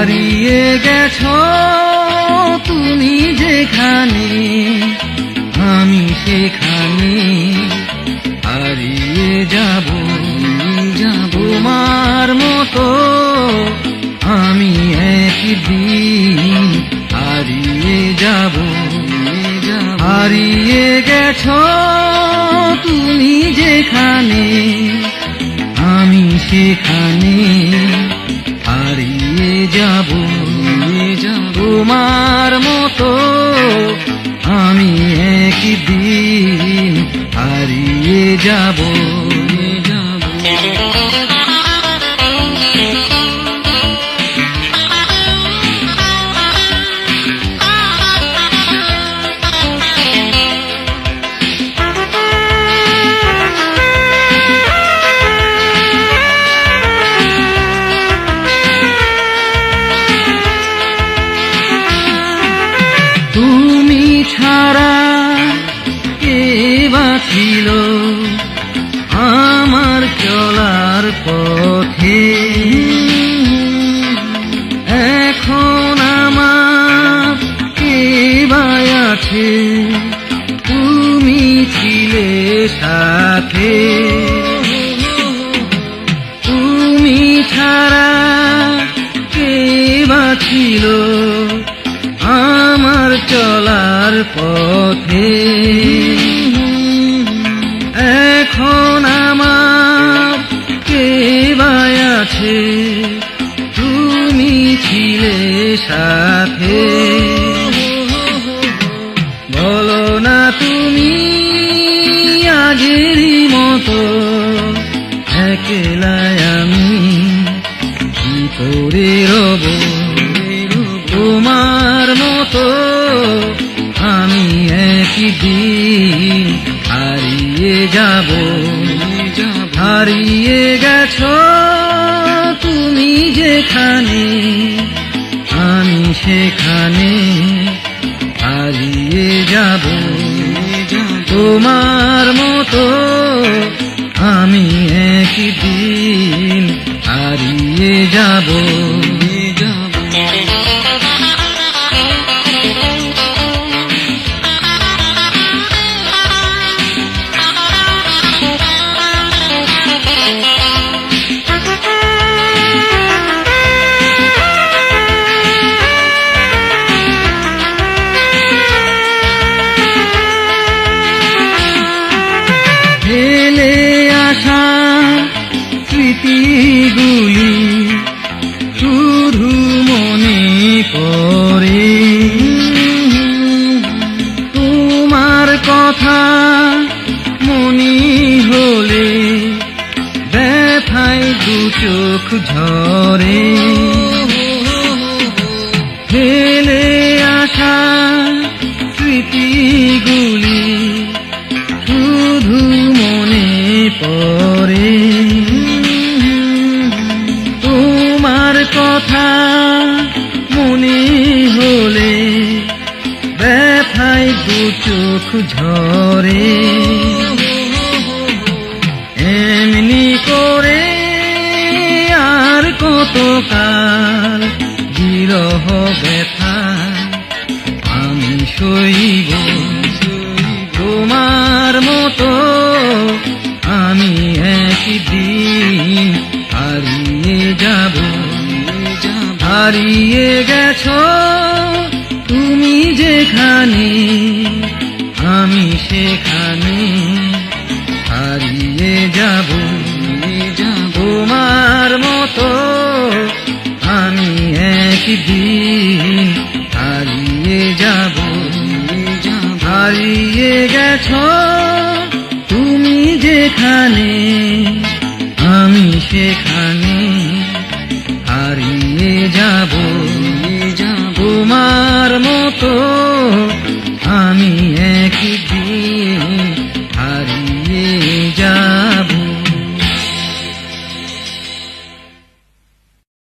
হারিয়ে গেছো তুমি যেখানে, আমি সেখানে হারিয়ে যাব। তোমার মতো আমি একদিন হারিয়ে যাব। হারিয়ে গেছো তুমি যেখানে, আমি সেখানে হারিয়ে যাব। তোমার মতো আমি একদিন হারিয়ে যাব। তুমি ছাড়া কে বা ছিল আমার চলার পথে, এখন আমার কে বা আছে, তুমি ছিলে সাথে। তুমি ছাড়া কে বা ছিল আমার চলার পথে, এখন আমার কে বা আছে, তুমি ছিলে সাথে। বলো না তুমি আগেরই মতো একলা আমি কি করে রব। তোমার মতো আমি একদিন হারিয়ে যাব। হারিয়ে গেছো তুমি যেখানে, আমি সেখানে হারিয়ে যাব। তোমার মতো আমি একদিন হারিয়ে যাব। ফেলে আসা স্মৃতিগুলি শুধু মনে পড়ে, তোমার কথা মনে হলে ব্যথায় দু চোখ ঝরে। ফেলে আসা স্মৃতিগুলি শুধু মনে পড়ে, তোমার কথা মনে হলে ব্যথায় দু চোখ ঝরে। এমনি করে আর কতকাল বিরহ ব্যথা আমি সইব। তোমার মতো আমি একদিন হারিয়ে যাব। হারিয়ে গেছো তুমি যেখানে, আমি সেখানে হারিয়ে যাব। তোমার মতো আমি একদিন হারিয়ে যাব। হারিয়ে গেছো তুমি যেখানে, আমি সেখানে হারিয়ে যাব। তোমার মতো আমি একদিন